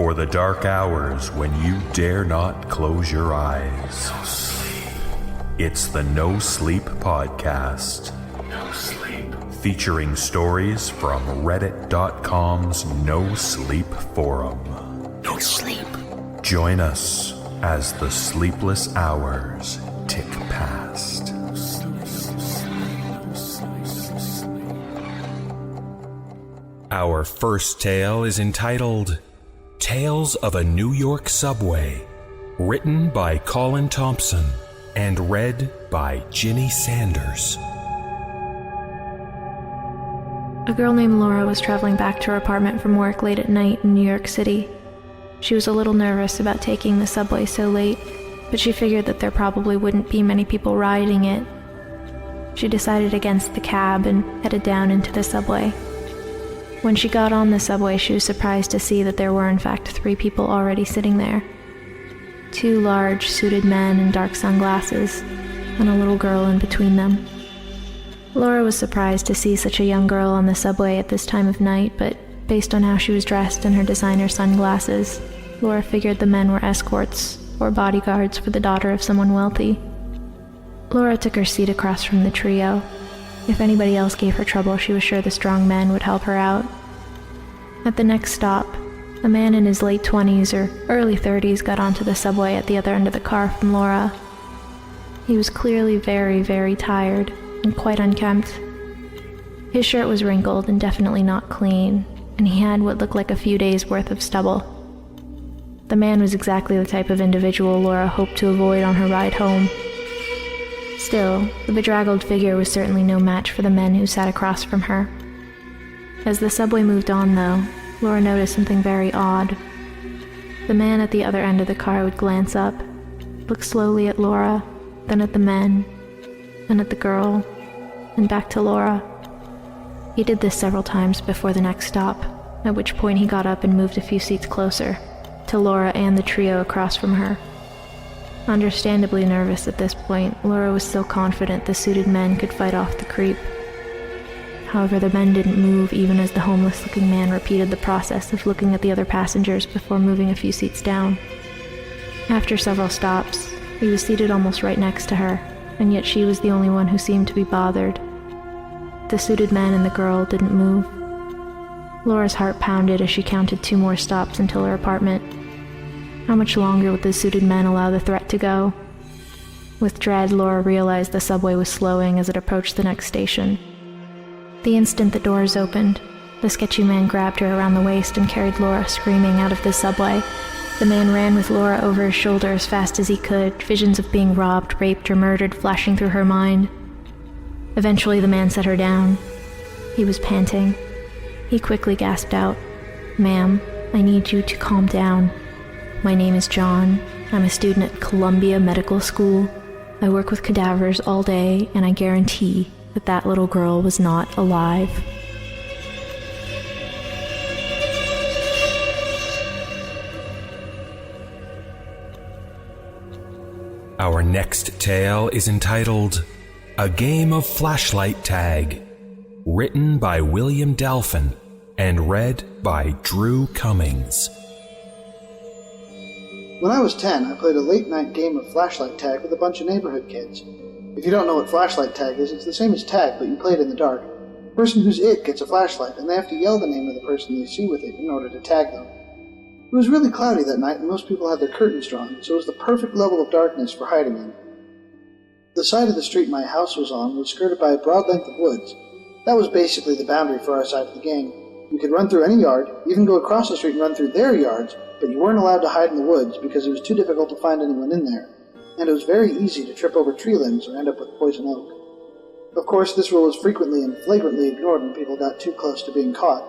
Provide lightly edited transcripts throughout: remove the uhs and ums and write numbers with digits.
for the dark hours when you dare not close your eyes. No sleep. It's the No Sleep Podcast. No sleep. Featuring stories from Reddit.com's No Sleep Forum. No sleep. Join us as the sleepless hours tick past. Our first tale is entitled Tales of a New York Subway, written by Colin Thompson and read by Ginny Sanders. A girl named Laura was traveling back to her apartment from work late at night in New York City. She was a little nervous about taking the subway so late, but she figured that there probably wouldn't be many people riding it. She decided against the cab and headed down into the subway. When she got on the subway, she was surprised to see that there were in fact 3 people already sitting there. 2 large, suited men in dark sunglasses, and a little girl in between them. Laura was surprised to see such a young girl on the subway at this time of night, but based on how she was dressed and her designer sunglasses, Laura figured the men were escorts or bodyguards for the daughter of someone wealthy. Laura took her seat across from the trio. If anybody else gave her trouble, she was sure the strong men would help her out. At the next stop, a man in his late 20s or early 30s got onto the subway at the other end of the car from Laura. He was clearly very, very tired and quite unkempt. His shirt was wrinkled and definitely not clean, and he had what looked like a few days' worth of stubble. The man was exactly the type of individual Laura hoped to avoid on her ride home. Still, the bedraggled figure was certainly no match for the men who sat across from her. As the subway moved on, though, Laura noticed something very odd. The man at the other end of the car would glance up, look slowly at Laura, then at the men, then at the girl, and back to Laura. He did this several times before the next stop, at which point he got up and moved a few seats closer, to Laura and the trio across from her. Understandably nervous at this point, Laura was still confident the suited men could fight off the creep. However, the men didn't move even as the homeless-looking man repeated the process of looking at the other passengers before moving a few seats down. After several stops, he was seated almost right next to her, and yet she was the only one who seemed to be bothered. The suited man and the girl didn't move. Laura's heart pounded as she counted 2 more stops until her apartment. How much longer would the suited men allow the threat to go? With dread, Laura realized the subway was slowing as it approached the next station. The instant the doors opened, the sketchy man grabbed her around the waist and carried Laura screaming out of the subway. The man ran with Laura over his shoulder as fast as he could, visions of being robbed, raped, or murdered flashing through her mind. Eventually, the man set her down. He was panting. He quickly gasped out, "Ma'am, I need you to calm down. My name is John. I'm a student at Columbia Medical School. I work with cadavers all day, and I guarantee that that little girl was not alive." Our next tale is entitled A Game of Flashlight Tag, written by William Delphin and read by Drew Cummings. When I was 10, I played a late-night game of flashlight tag with a bunch of neighborhood kids. If you don't know what flashlight tag is, it's the same as tag, but you play it in the dark. The person who's it gets a flashlight, and they have to yell the name of the person they see with it in order to tag them. It was really cloudy that night, and most people had their curtains drawn, so it was the perfect level of darkness for hiding in. The side of the street my house was on was skirted by a broad length of woods. That was basically the boundary for our side of the game. You could run through any yard, even go across the street and run through their yards, but you weren't allowed to hide in the woods because it was too difficult to find anyone in there, and it was very easy to trip over tree limbs or end up with poison oak. Of course, this rule was frequently and flagrantly ignored when people got too close to being caught.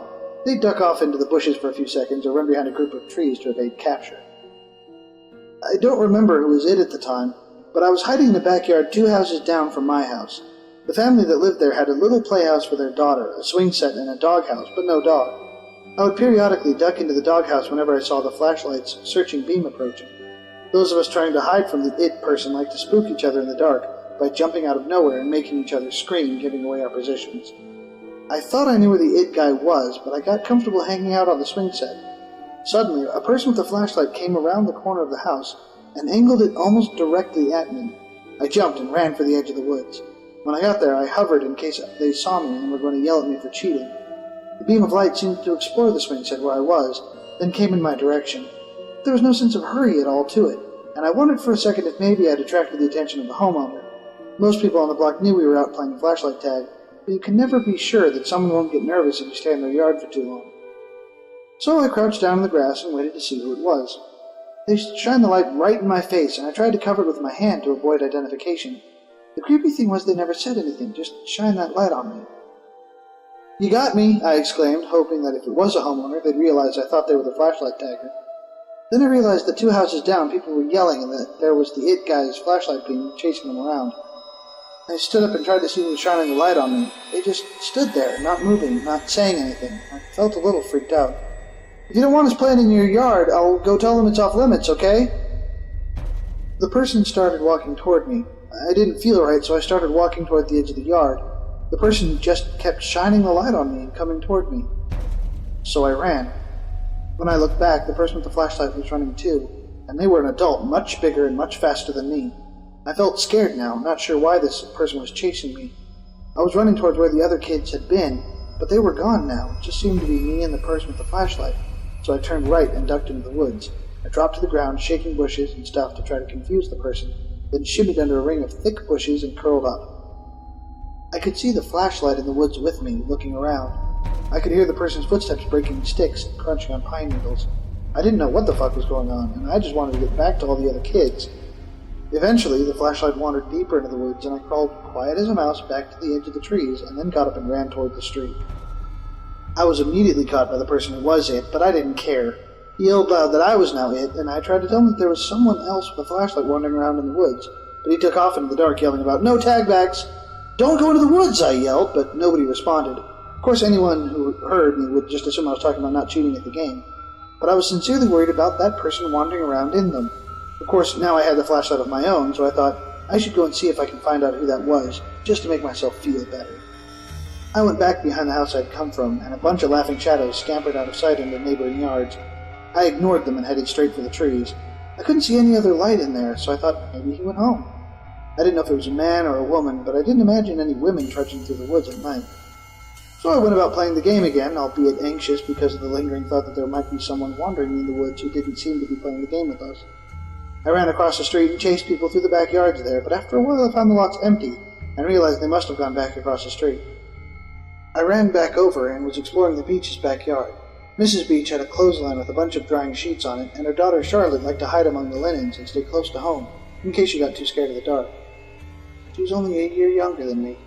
They'd duck off into the bushes for a few seconds or run behind a group of trees to evade capture. I don't remember who was it at the time, but I was hiding in the backyard 2 houses down from my house. The family that lived there had a little playhouse for their daughter, a swing set, and a doghouse, but no dog. I would periodically duck into the doghouse whenever I saw the flashlight's searching beam approaching. Those of us trying to hide from the it person like to spook each other in the dark by jumping out of nowhere and making each other scream, giving away our positions. I thought I knew where the it guy was, but I got comfortable hanging out on the swing set. Suddenly, a person with a flashlight came around the corner of the house and angled it almost directly at me. I jumped and ran for the edge of the woods. When I got there, I hovered in case they saw me and were going to yell at me for cheating. The beam of light seemed to explore the swing set where I was, then came in my direction. There was no sense of hurry at all to it, and I wondered for a second if maybe I'd attracted the attention of the homeowner. Most people on the block knew we were out playing flashlight tag, but you can never be sure that someone won't get nervous if you stay in their yard for too long. So I crouched down in the grass and waited to see who it was. They shined the light right in my face, and I tried to cover it with my hand to avoid identification. The creepy thing was they never said anything, just shined that light on me. "You got me," I exclaimed, hoping that if it was a homeowner, they'd realize I thought they were the flashlight tagger. Then I realized that 2 houses down, people were yelling and that there was the it guy's flashlight beam chasing them around. I stood up and tried to see who was shining the light on me. They just stood there, not moving, not saying anything. I felt a little freaked out. "If you don't want us playing in your yard, I'll go tell them it's off limits, okay?" The person started walking toward me. I didn't feel right, so I started walking toward the edge of the yard. The person just kept shining the light on me and coming toward me. So I ran. When I looked back, the person with the flashlight was running too, and they were an adult, much bigger and much faster than me. I felt scared now, not sure why this person was chasing me. I was running towards where the other kids had been, but they were gone now. It just seemed to be me and the person with the flashlight. So I turned right and ducked into the woods. I dropped to the ground, shaking bushes and stuff to try to confuse the person, then shimmied under a ring of thick bushes and curled up. I could see the flashlight in the woods with me, looking around. I could hear the person's footsteps breaking sticks and crunching on pine needles. I didn't know what the fuck was going on, and I just wanted to get back to all the other kids. Eventually, the flashlight wandered deeper into the woods, and I crawled quiet as a mouse back to the edge of the trees, and then got up and ran toward the street. I was immediately caught by the person who was it, but I didn't care. He yelled loud that I was now it, and I tried to tell him that there was someone else with a flashlight wandering around in the woods, but he took off into the dark yelling about, "No tag bags!" "Don't go into the woods," I yelled, but nobody responded. Of course, anyone who heard me would just assume I was talking about not cheating at the game, but I was sincerely worried about that person wandering around in them. Of course, now I had the flashlight of my own, so I thought I should go and see if I can find out who that was, just to make myself feel better. I went back behind the house I'd come from, and a bunch of laughing shadows scampered out of sight into neighboring yards. I ignored them and headed straight for the trees. I couldn't see any other light in there, so I thought maybe he went home. I didn't know if it was a man or a woman, but I didn't imagine any women trudging through the woods at night. So I went about playing the game again, albeit anxious because of the lingering thought that there might be someone wandering in the woods who didn't seem to be playing the game with us. I ran across the street and chased people through the backyards there, but after a while I found the lots empty, and realized they must have gone back across the street. I ran back over and was exploring the Beach's backyard. Mrs. Beach had a clothesline with a bunch of drying sheets on it, and her daughter Charlotte liked to hide among the linens and stay close to home, in case she got too scared of the dark. She was only a year younger than me.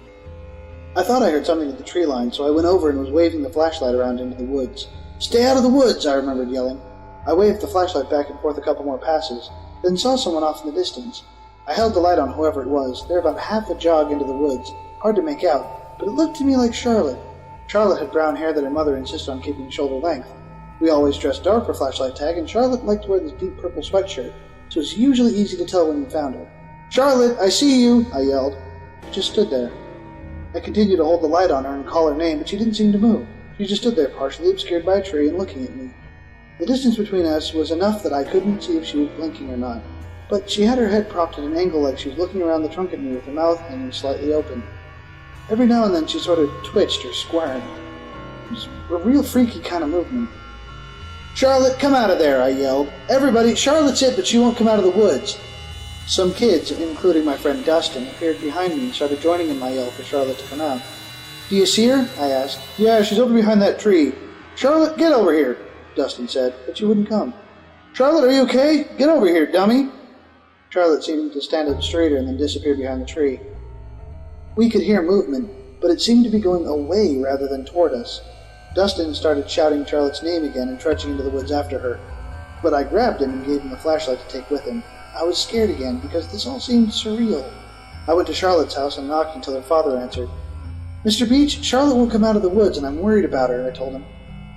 I thought I heard something at the tree line, so I went over and was waving the flashlight around into the woods. "Stay out of the woods," I remembered yelling. I waved the flashlight back and forth a couple more passes, then saw someone off in the distance. I held the light on whoever it was. They were about half a jog into the woods, hard to make out, but it looked to me like Charlotte. Charlotte had brown hair that her mother insisted on keeping shoulder length. We always dressed dark for flashlight tag, and Charlotte liked to wear this deep purple sweatshirt, so it was usually easy to tell when you found her. "Charlotte, I see you!" I yelled. She just stood there. I continued to hold the light on her and call her name, but she didn't seem to move. She just stood there, partially obscured by a tree and looking at me. The distance between us was enough that I couldn't see if she was blinking or not, but she had her head propped at an angle like she was looking around the trunk at me with her mouth hanging slightly open. Every now and then she sort of twitched or squirmed. It was a real freaky kind of movement. "Charlotte, come out of there!" I yelled. "Everybody, Charlotte's it, but she won't come out of the woods." Some kids, including my friend Dustin, appeared behind me and started joining in my yell for Charlotte to come out. "Do you see her?" I asked. "Yeah, she's over behind that tree." "Charlotte, get over here," Dustin said, but she wouldn't come. "Charlotte, are you okay? Get over here, dummy." Charlotte seemed to stand up straighter and then disappeared behind the tree. We could hear movement, but it seemed to be going away rather than toward us. Dustin started shouting Charlotte's name again and trudging into the woods after her, but I grabbed him and gave him a flashlight to take with him. I was scared again because this all seemed surreal. I went to Charlotte's house and knocked until her father answered. "Mr. Beach, Charlotte won't come out of the woods and I'm worried about her," I told him.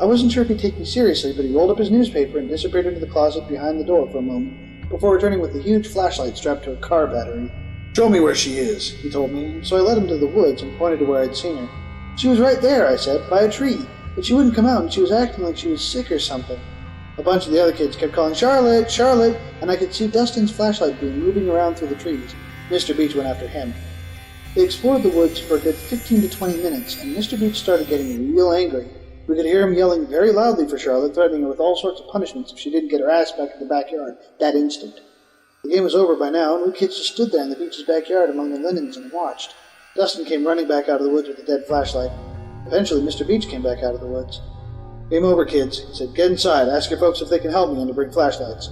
I wasn't sure if he'd take me seriously, but he rolled up his newspaper and disappeared into the closet behind the door for a moment, before returning with a huge flashlight strapped to a car battery. "Show me where she is," he told me, so I led him to the woods and pointed to where I'd seen her. "She was right there," I said, "by a tree, but she wouldn't come out and she was acting like she was sick or something." A bunch of the other kids kept calling, "Charlotte, Charlotte," and I could see Dustin's flashlight beam moving around through the trees. Mr. Beach went after him. They explored the woods for a good 15 to 20 minutes, and Mr. Beach started getting real angry. We could hear him yelling very loudly for Charlotte, threatening her with all sorts of punishments if she didn't get her ass back to the backyard that instant. The game was over by now, and we kids just stood there in the Beach's backyard among the linens and watched. Dustin came running back out of the woods with a dead flashlight. Eventually, Mr. Beach came back out of the woods. "Game over, kids," he said. "Get inside. Ask your folks if they can help me and to bring flashlights."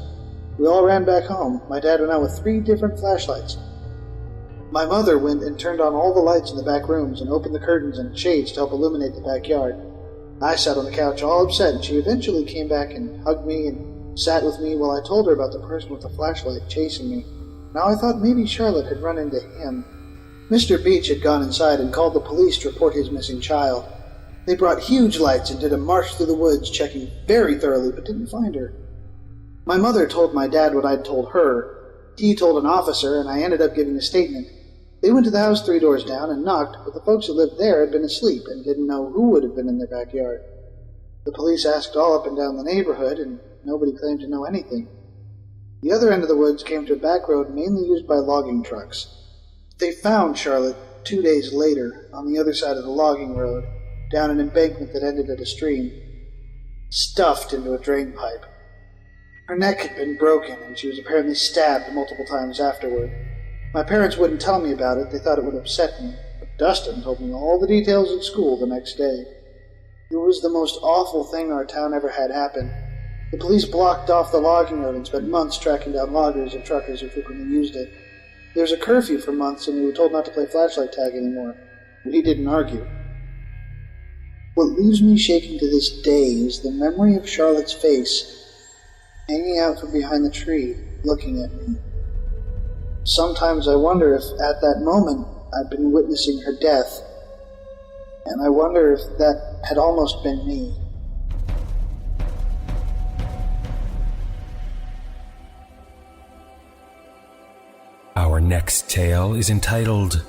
We all ran back home. My dad went out with 3 different flashlights. My mother went and turned on all the lights in the back rooms and opened the curtains and shades to help illuminate the backyard. I sat on the couch all upset, and she eventually came back and hugged me and sat with me while I told her about the person with the flashlight chasing me. Now I thought maybe Charlotte had run into him. Mr. Beach had gone inside and called the police to report his missing child. They brought huge lights and did a march through the woods, checking very thoroughly, but didn't find her. My mother told my dad what I'd told her. He told an officer, and I ended up giving a statement. They went to the house 3 doors down and knocked, but the folks who lived there had been asleep and didn't know who would have been in their backyard. The police asked all up and down the neighborhood, and nobody claimed to know anything. The other end of the woods came to a back road mainly used by logging trucks. They found Charlotte 2 days later on the other side of the logging road, down an embankment that ended at a stream, stuffed into a drain pipe. Her neck had been broken, and she was apparently stabbed multiple times afterward. My parents wouldn't tell me about it. They thought it would upset me, but Dustin told me all the details at school the next day. It was the most awful thing our town ever had happen. The police blocked off the logging road and spent months tracking down loggers and truckers who frequently used it. There was a curfew for months, and we were told not to play flashlight tag anymore. We didn't argue. What leaves me shaking to this day is the memory of Charlotte's face, hanging out from behind the tree, looking at me. Sometimes I wonder if, at that moment, I'd been witnessing her death, and I wonder if that had almost been me. Our next tale is entitled,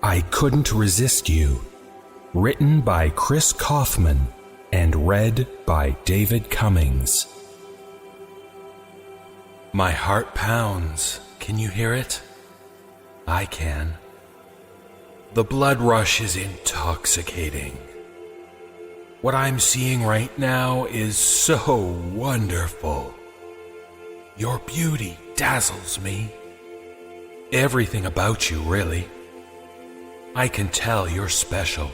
I Couldn't Resist You, written by Chris Kaufman and read by David Cummings. My heart pounds. Can you hear it? I can. The blood rush is intoxicating. What I'm seeing right now is so wonderful. Your beauty dazzles me. Everything about you, really. I can tell you're special.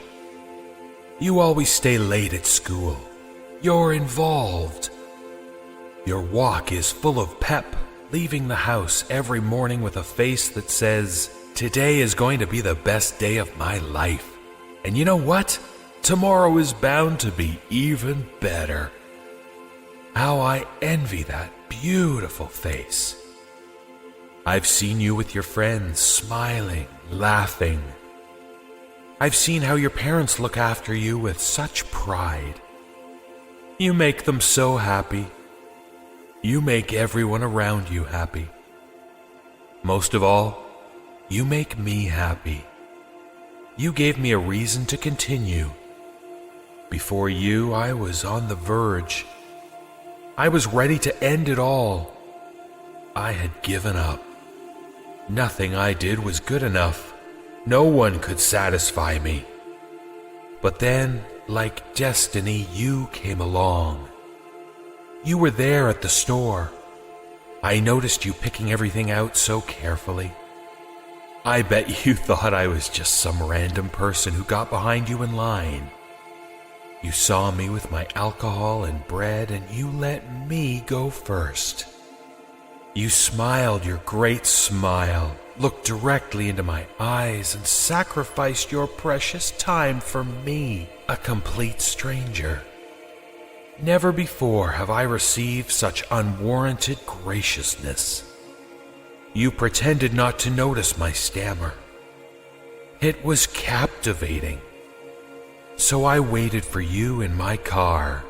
You always stay late at school. You're involved. Your walk is full of pep, leaving the house every morning with a face that says, today is going to be the best day of my life. And you know what? Tomorrow is bound to be even better. How I envy that beautiful face. I've seen you with your friends, smiling, laughing. I've seen how your parents look after you with such pride. You make them so happy. You make everyone around you happy. Most of all, you make me happy. You gave me a reason to continue. Before you, I was on the verge. I was ready to end it all. I had given up. Nothing I did was good enough. No one could satisfy me. But then, like destiny, you came along. You were there at the store. I noticed you picking everything out so carefully. I bet you thought I was just some random person who got behind you in line. You saw me with my alcohol and bread, and you let me go first. You smiled your great smile, looked directly into my eyes, and sacrificed your precious time for me, a complete stranger. Never before have I received such unwarranted graciousness. You pretended not to notice my stammer. It was captivating. So I waited for you in my car.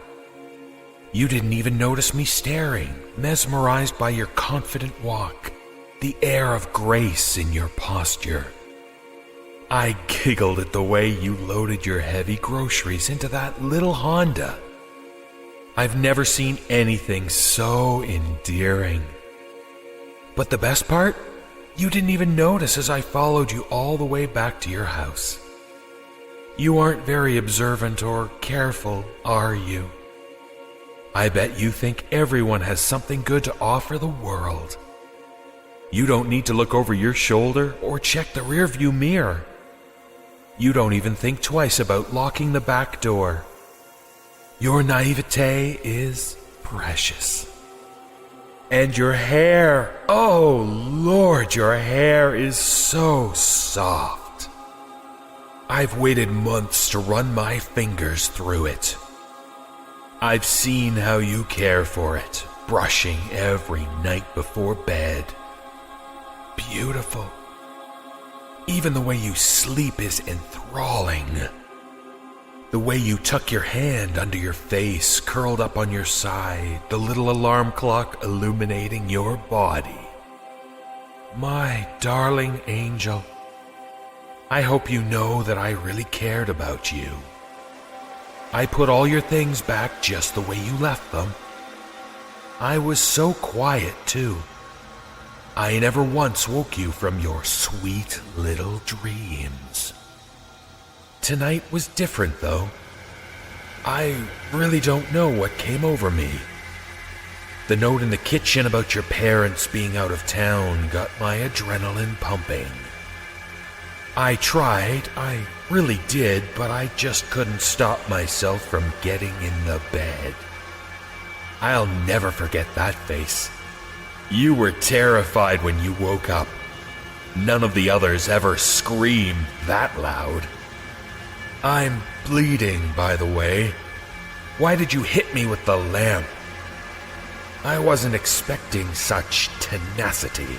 You didn't even notice me staring, mesmerized by your confident walk, the air of grace in your posture. I giggled at the way you loaded your heavy groceries into that little Honda. I've never seen anything so endearing. But the best part? You didn't even notice as I followed you all the way back to your house. You aren't very observant or careful, are you? I bet you think everyone has something good to offer the world. You don't need to look over your shoulder or check the rearview mirror. You don't even think twice about locking the back door. Your naivete is precious. And your hair, oh Lord, your hair is so soft. I've waited months to run my fingers through it. I've seen how you care for it, brushing every night before bed. Beautiful. Even the way you sleep is enthralling. The way you tuck your hand under your face, curled up on your side, the little alarm clock illuminating your body. My darling angel, I hope you know that I really cared about you. I put all your things back just the way you left them. I was so quiet, too. I never once woke you from your sweet little dreams. Tonight was different, though. I really don't know what came over me. The note in the kitchen about your parents being out of town got my adrenaline pumping. I tried, I really did, but I just couldn't stop myself from getting in the bed. I'll never forget that face. You were terrified when you woke up. None of the others ever screamed that loud. I'm bleeding, by the way. Why did you hit me with the lamp? I wasn't expecting such tenacity.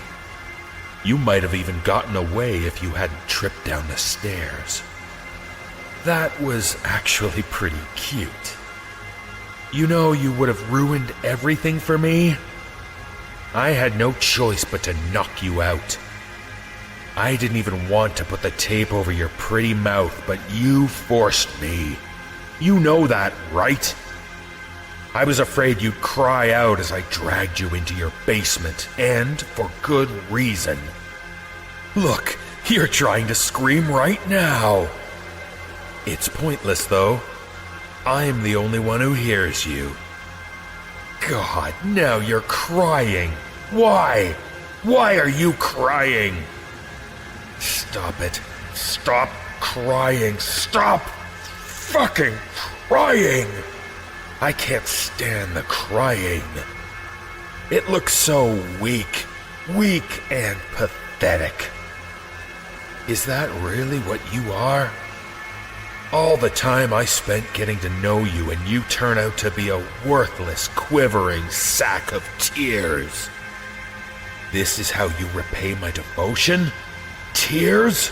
You might have even gotten away if you hadn't tripped down the stairs. That was actually pretty cute. You know, you would have ruined everything for me. I had no choice but to knock you out. I didn't even want to put the tape over your pretty mouth, but you forced me. You know that, right? I was afraid you'd cry out as I dragged you into your basement, and for good reason. Look, you're trying to scream right now. It's pointless, though. I'm the only one who hears you. God, now you're crying. Why? Why are you crying? Stop it. Stop crying. Stop fucking crying. I can't stand the crying. It looks so weak. Weak and pathetic. Is that really what you are? All the time I spent getting to know you, and you turn out to be a worthless, quivering sack of tears. This is how you repay my devotion? Tears?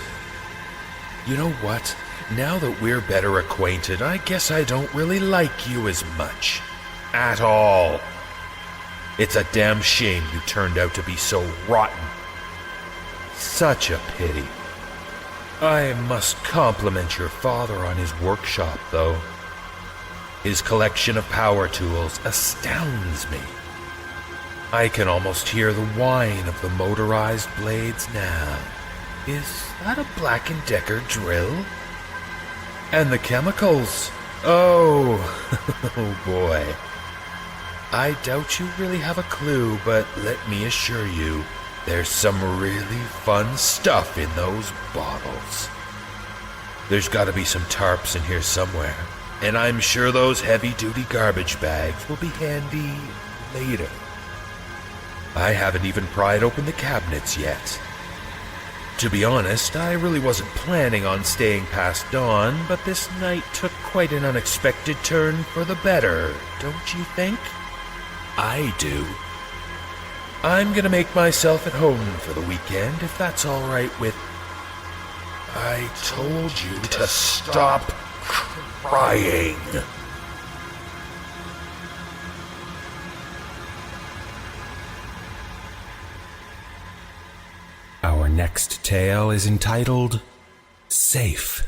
You know what? Now that we're better acquainted, I guess I don't really like you as much. At all. It's a damn shame you turned out to be so rotten. Such a pity. I must compliment your father on his workshop, though. His collection of power tools astounds me. I can almost hear the whine of the motorized blades now. Is that a Black & Decker drill? And the chemicals. Oh, oh boy. I doubt you really have a clue, but let me assure you, there's some really fun stuff in those bottles. There's gotta be some tarps in here somewhere, and I'm sure those heavy-duty garbage bags will be handy later. I haven't even pried open the cabinets yet. To be honest, I really wasn't planning on staying past dawn, but this night took quite an unexpected turn for the better, don't you think? I do. I'm gonna make myself at home for the weekend, if that's all right with... I told you to stop crying. Our next tale is entitled Safe,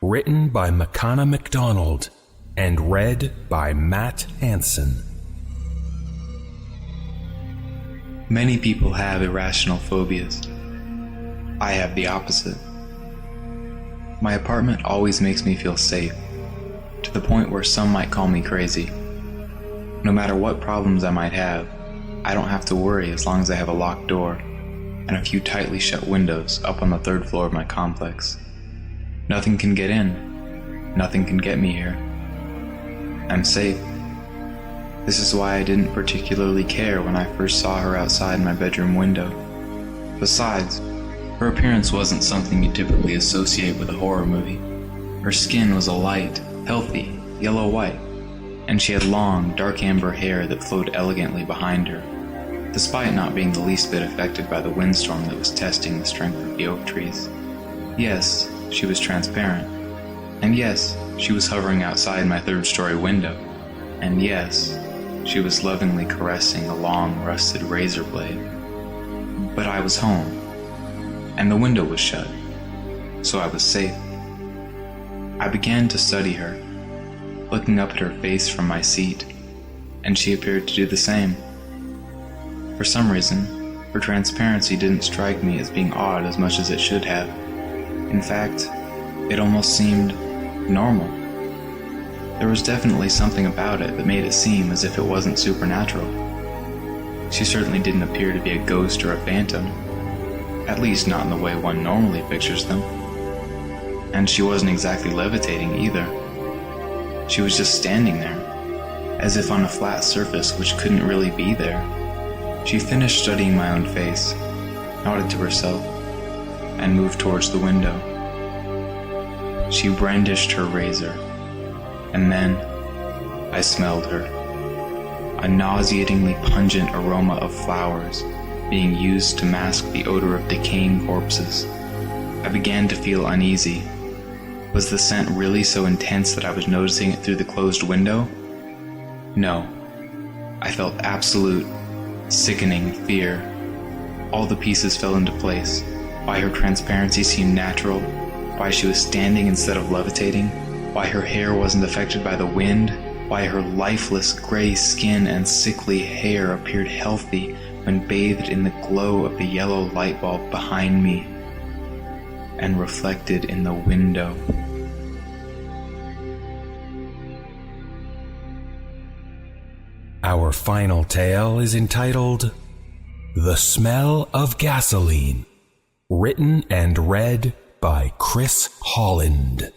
written by McCanna MacDonald and read by Matt Hansen. Many people have irrational phobias. I have the opposite. My apartment always makes me feel safe, to the point where some might call me crazy. No matter what problems I might have, I don't have to worry as long as I have a locked door and a few tightly shut windows up on the 3rd floor of my complex. Nothing can get in. Nothing can get me here. I'm safe. This is why I didn't particularly care when I first saw her outside my bedroom window. Besides, her appearance wasn't something you typically associate with a horror movie. Her skin was a light, healthy, yellow-white, and she had long, dark amber hair that flowed elegantly behind her, despite not being the least bit affected by the windstorm that was testing the strength of the oak trees. Yes, she was transparent. And yes, she was hovering outside my 3rd-story window. And yes, she was lovingly caressing a long, rusted razor blade. But I was home, and the window was shut, so I was safe. I began to study her, looking up at her face from my seat, and she appeared to do the same. For some reason, her transparency didn't strike me as being odd as much as it should have. In fact, it almost seemed normal. There was definitely something about it that made it seem as if it wasn't supernatural. She certainly didn't appear to be a ghost or a phantom, at least not in the way one normally pictures them. And she wasn't exactly levitating either. She was just standing there, as if on a flat surface which couldn't really be there. She finished studying my own face, nodded to herself, and moved towards the window. She brandished her razor, and then I smelled her. A nauseatingly pungent aroma of flowers being used to mask the odor of decaying corpses. I began to feel uneasy. Was the scent really so intense that I was noticing it through the closed window? No. I felt absolute, sickening fear. All the pieces fell into place. Why her transparency seemed natural, why she was standing instead of levitating, why her hair wasn't affected by the wind, why her lifeless gray skin and sickly hair appeared healthy when bathed in the glow of the yellow light bulb behind me and reflected in the window. Our final tale is entitled The Smell of Gasoline, written and read by Chris Holland.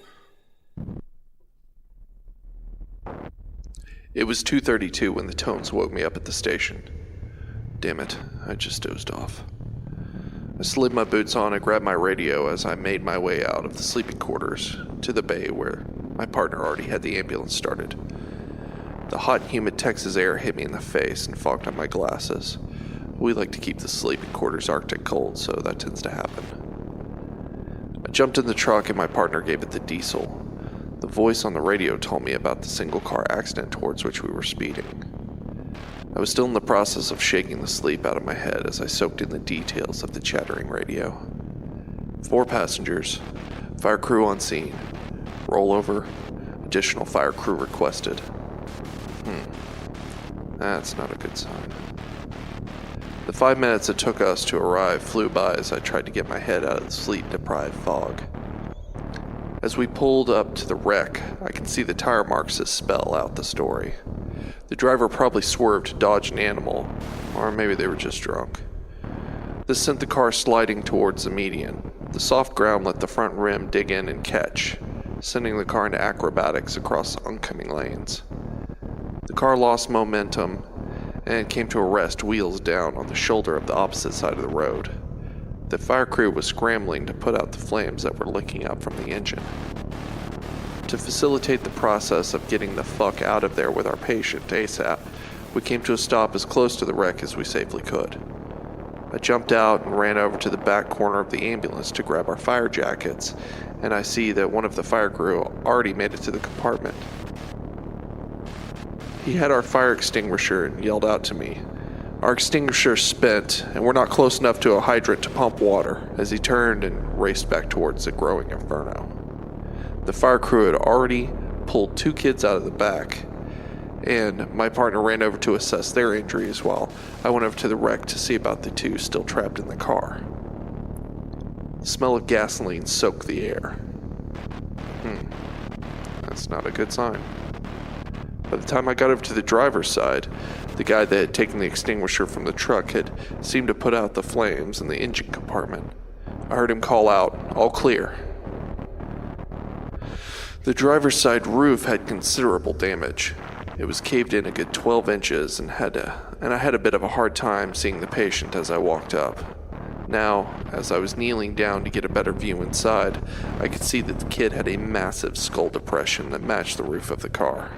It was 2:32 when the tones woke me up at the station. Damn it, I just dozed off. I slid my boots on and grabbed my radio as I made my way out of the sleeping quarters to the bay where my partner already had the ambulance started. The hot, humid Texas air hit me in the face and fogged up my glasses. We like to keep the sleeping quarters Arctic cold, so that tends to happen. I jumped in the truck and my partner gave it the diesel. The voice on the radio told me about the single-car accident towards which we were speeding. I was still in the process of shaking the sleep out of my head as I soaked in the details of the chattering radio. 4 passengers, fire crew on scene, rollover, additional fire crew requested. That's not a good sign. The 5 minutes it took us to arrive flew by as I tried to get my head out of the sleet-deprived fog. As we pulled up to the wreck, I could see the tire marks that spell out the story. The driver probably swerved to dodge an animal, or maybe they were just drunk. This sent the car sliding towards the median. The soft ground let the front rim dig in and catch, sending the car into acrobatics across the oncoming lanes. The car lost momentum and came to a rest wheels down on the shoulder of the opposite side of the road. The fire crew was scrambling to put out the flames that were licking up from the engine. To facilitate the process of getting the fuck out of there with our patient ASAP, we came to a stop as close to the wreck as we safely could. I jumped out and ran over to the back corner of the ambulance to grab our fire jackets, and I see that one of the fire crew already made it to the compartment. He had our fire extinguisher and yelled out to me. Our extinguisher spent, and we're not close enough to a hydrant to pump water, as he turned and raced back towards the growing inferno. The fire crew had already pulled 2 kids out of the back, and my partner ran over to assess their injuries while I went over to the wreck to see about the 2 still trapped in the car. The smell of gasoline soaked the air. That's not a good sign. By the time I got over to the driver's side, the guy that had taken the extinguisher from the truck had seemed to put out the flames in the engine compartment. I heard him call out, "All clear." The driver's side roof had considerable damage. It was caved in a good 12 inches and I had a bit of a hard time seeing the patient as I walked up. Now, as I was kneeling down to get a better view inside, I could see that the kid had a massive skull depression that matched the roof of the car.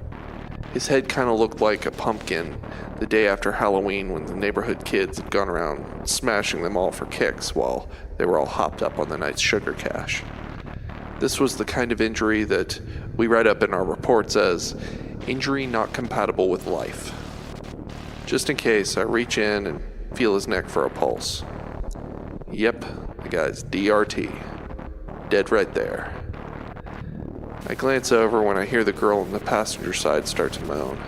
His head kind of looked like a pumpkin the day after Halloween when the neighborhood kids had gone around smashing them all for kicks while they were all hopped up on the night's sugar cash. This was the kind of injury that we write up in our reports as injury not compatible with life. Just in case, I reach in and feel his neck for a pulse. Yep, the guy's DRT. Dead right there. I glance over when I hear the girl on the passenger side start to moan.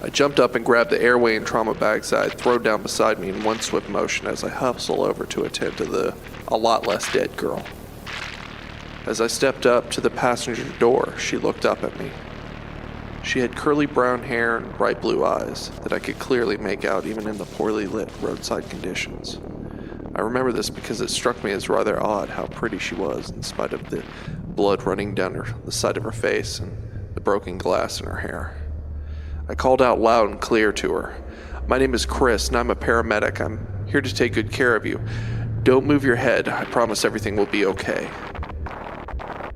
I jumped up and grabbed the airway and trauma bags that I'd thrown down beside me in one swift motion as I hustle over to attend to the a lot less dead girl. As I stepped up to the passenger door, she looked up at me. She had curly brown hair and bright blue eyes that I could clearly make out even in the poorly lit roadside conditions. I remember this because it struck me as rather odd how pretty she was in spite of the blood running down the side of her face and the broken glass in her hair. I called out loud and clear to her, "My name is Chris and I'm a paramedic. I'm here to take good care of you. Don't move your head. I promise everything will be okay."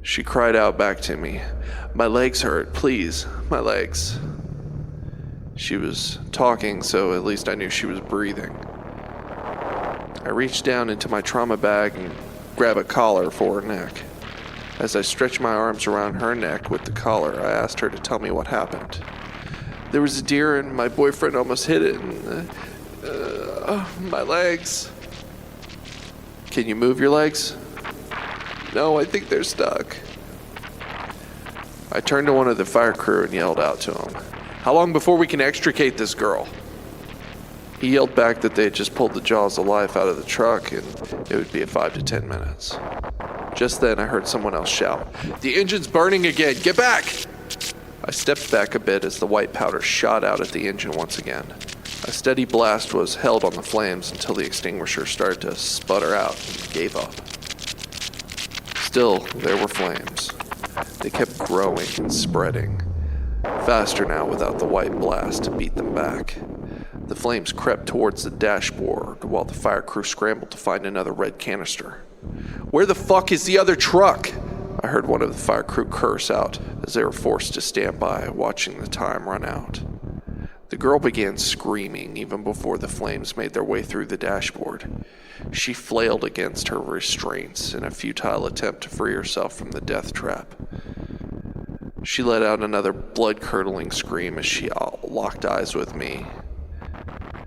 She cried out back to me, "My legs hurt, please, my legs." She was talking, so at least I knew she was breathing. I reached down into my trauma bag and grabbed a collar for her neck. As I stretched my arms around her neck with the collar, I asked her to tell me what happened. "There was a deer and my boyfriend almost hit it and my legs." "Can you move your legs?" "No, I think they're stuck." I turned to one of the fire crew and yelled out to him, "How long before we can extricate this girl?" He yelled back that they had just pulled the jaws of life out of the truck and it would be 5 to 10 minutes. Just then I heard someone else shout, "The engine's burning again, get back!" I stepped back a bit as the white powder shot out at the engine once again. A steady blast was held on the flames until the extinguisher started to sputter out and gave up. Still, there were flames. They kept growing and spreading, faster now without the white blast to beat them back. The flames crept towards the dashboard while the fire crew scrambled to find another red canister. "Where the fuck is the other truck?" I heard one of the fire crew curse out as they were forced to stand by, watching the time run out. The girl began screaming even before the flames made their way through the dashboard. She flailed against her restraints in a futile attempt to free herself from the death trap. She let out another blood-curdling scream as she locked eyes with me.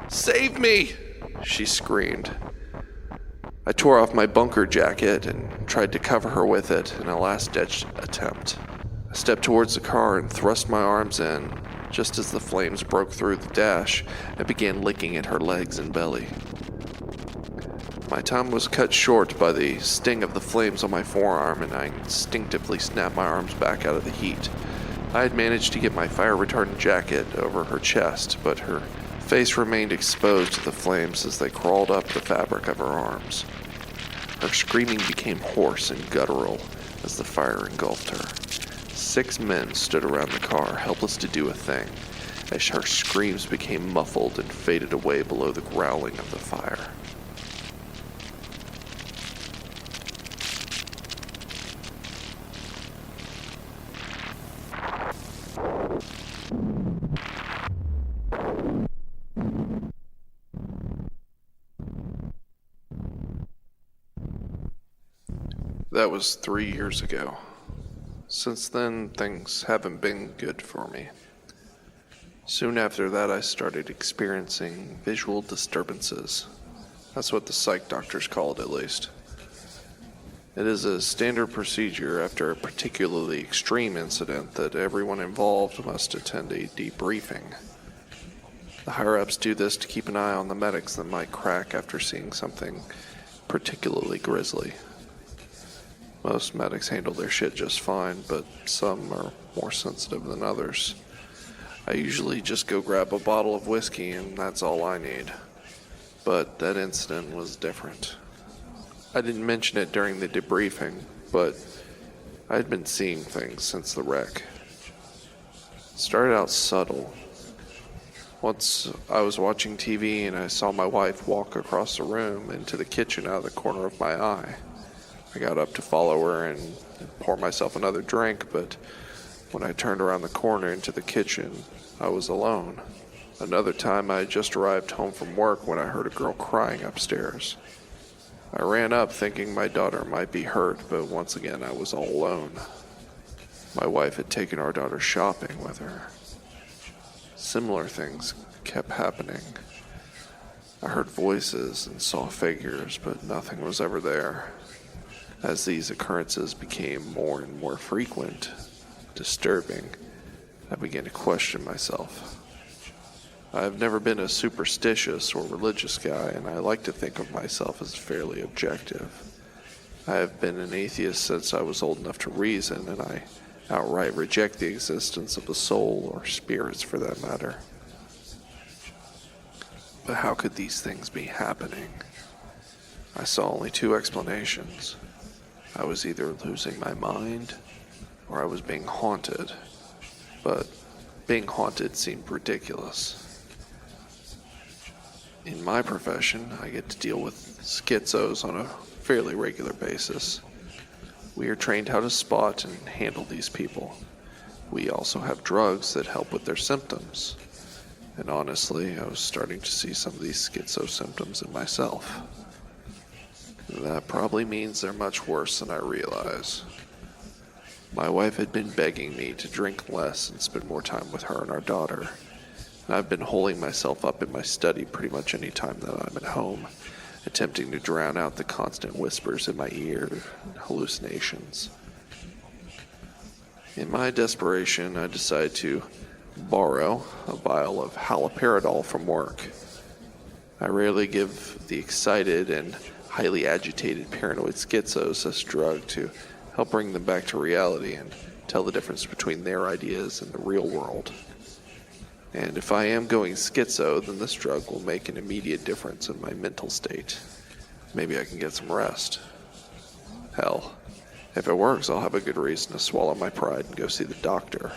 "Save me!" she screamed. I tore off my bunker jacket and tried to cover her with it in a last-ditch attempt. I stepped towards the car and thrust my arms in just as the flames broke through the dash and began licking at her legs and belly. My time was cut short by the sting of the flames on my forearm, and I instinctively snapped my arms back out of the heat. I had managed to get my fire-retardant jacket over her chest, but her face remained exposed to the flames as they crawled up the fabric of her arms. Her screaming became hoarse and guttural as the fire engulfed her. 6 men stood around the car, helpless to do a thing, as her screams became muffled and faded away below the growling of the fire. That was 3 years ago. Since then, things haven't been good for me. Soon after that, I started experiencing visual disturbances. That's what the psych doctors call it, at least. It is a standard procedure after a particularly extreme incident that everyone involved must attend a debriefing. The higher-ups do this to keep an eye on the medics that might crack after seeing something particularly grisly. Most medics handle their shit just fine, but some are more sensitive than others. I usually just go grab a bottle of whiskey and that's all I need. But that incident was different. I didn't mention it during the debriefing, but I had been seeing things since the wreck. It started out subtle. Once I was watching TV and I saw my wife walk across the room into the kitchen out of the corner of my eye. I got up to follow her and pour myself another drink, but when I turned around the corner into the kitchen, I was alone. Another time I had just arrived home from work when I heard a girl crying upstairs. I ran up thinking my daughter might be hurt, but once again I was all alone. My wife had taken our daughter shopping with her. Similar things kept happening. I heard voices and saw figures, but nothing was ever there. As these occurrences became more and more frequent, disturbing, I began to question myself. I have never been a superstitious or religious guy, and I like to think of myself as fairly objective. I have been an atheist since I was old enough to reason, and I outright reject the existence of a soul or spirits for that matter. But how could these things be happening? I saw only two explanations. I was either losing my mind, or I was being haunted. But being haunted seemed ridiculous. In my profession, I get to deal with schizos on a fairly regular basis. We are trained how to spot and handle these people. We also have drugs that help with their symptoms. And honestly, I was starting to see some of these schizo symptoms in myself. That probably means they're much worse than I realize. My wife had been begging me to drink less and spend more time with her and our daughter. And I've been holding myself up in my study pretty much any time that I'm at home, attempting to drown out the constant whispers in my ear and hallucinations. In my desperation, I decided to borrow a vial of haloperidol from work. I rarely give the excited and highly agitated paranoid schizos this drug to help bring them back to reality and tell the difference between their ideas and the real world. And if I am going schizo, then this drug will make an immediate difference in my mental state. Maybe I can get some rest. Hell, if it works, I'll have a good reason to swallow my pride and go see the doctor.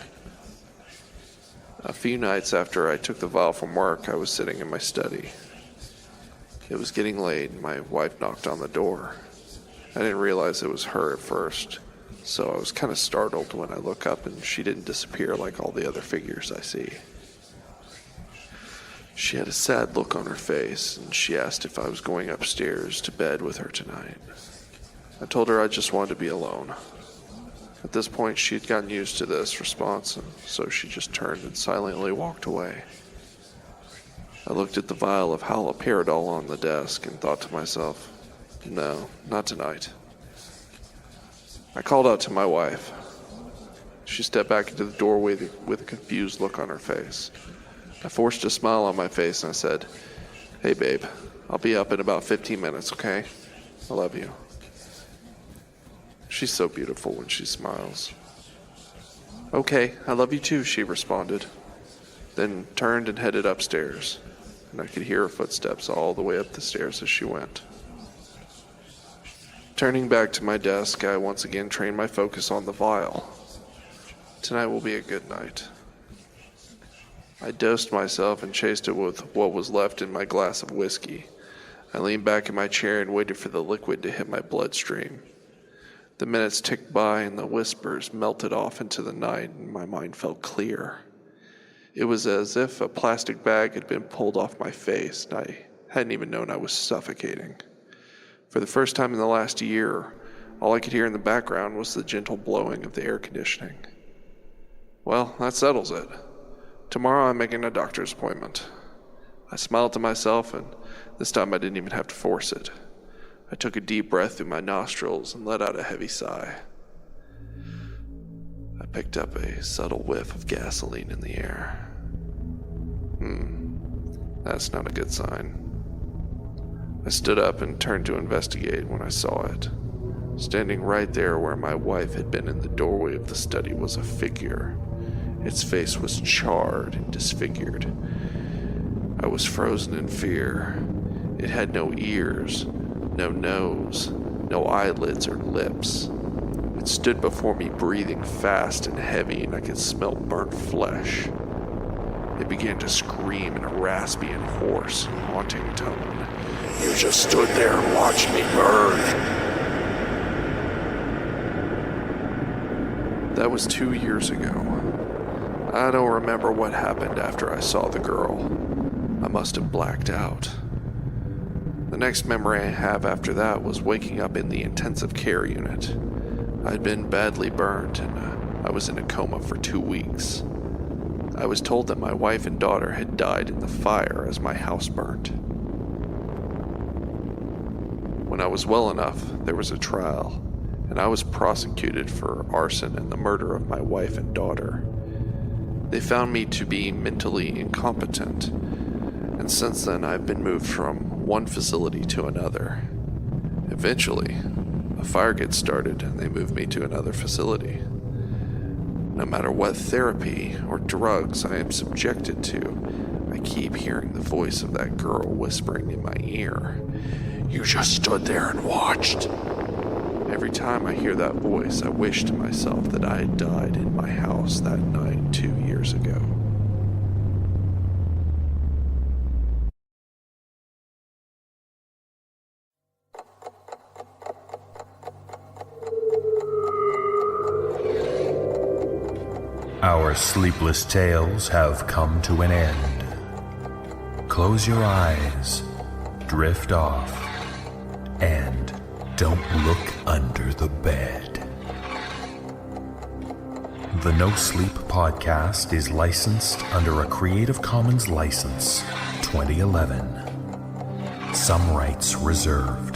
A few nights after I took the vial from work, I was sitting in my study. It was getting late and my wife knocked on the door. I didn't realize it was her at first, so I was kind of startled when I look up and she didn't disappear like all the other figures I see. She had a sad look on her face, and she asked if I was going upstairs to bed with her tonight. I told her I just wanted to be alone. At this point, she had gotten used to this response, and so she just turned and silently walked away. I looked at the vial of haloperidol on the desk and thought to myself, no, not tonight. I called out to my wife. She stepped back into the doorway with a confused look on her face. I forced a smile on my face and I said, "Hey babe, I'll be up in about 15 minutes, okay? I love you." She's so beautiful when she smiles. "Okay, I love you too," she responded, then turned and headed upstairs, and I could hear her footsteps all the way up the stairs as she went. Turning back to my desk, I once again trained my focus on the vial. Tonight will be a good night. I dosed myself and chased it with what was left in my glass of whiskey. I leaned back in my chair and waited for the liquid to hit my bloodstream. The minutes ticked by and the whispers melted off into the night and my mind felt clear. It was as if a plastic bag had been pulled off my face and I hadn't even known I was suffocating. For the first time in the last year, all I could hear in the background was the gentle blowing of the air conditioning. Well, that settles it. Tomorrow I'm making a doctor's appointment. I smiled to myself, and this time I didn't even have to force it. I took a deep breath through my nostrils and let out a heavy sigh. I picked up a subtle whiff of gasoline in the air. That's not a good sign. I stood up and turned to investigate when I saw it. Standing right there where my wife had been in the doorway of the study was a figure. Its face was charred and disfigured. I was frozen in fear. It had no ears, no nose, no eyelids or lips. It stood before me breathing fast and heavy, and I could smell burnt flesh. It began to scream in a raspy and hoarse, haunting tone. "You just stood there and watched me burn." That was 2 years ago. I don't remember what happened after I saw the girl. I must have blacked out. The next memory I have after that was waking up in the intensive care unit. I'd been badly burned and I was in a coma for 2 weeks. I was told that my wife and daughter had died in the fire as my house burned. When I was well enough, there was a trial, and I was prosecuted for arson and the murder of my wife and daughter. They found me to be mentally incompetent, and since then I've been moved from one facility to another. Eventually, a fire gets started and they move me to another facility. No matter what therapy or drugs I am subjected to, I keep hearing the voice of that girl whispering in my ear, "You just stood there and watched." Every time I hear that voice, I wish to myself that I had died in my house that night 2 years ago. Our sleepless tales have come to an end. Close your eyes, drift off, and don't look under the bed. The No Sleep podcast is licensed under a Creative Commons license 2011. Some rights reserved.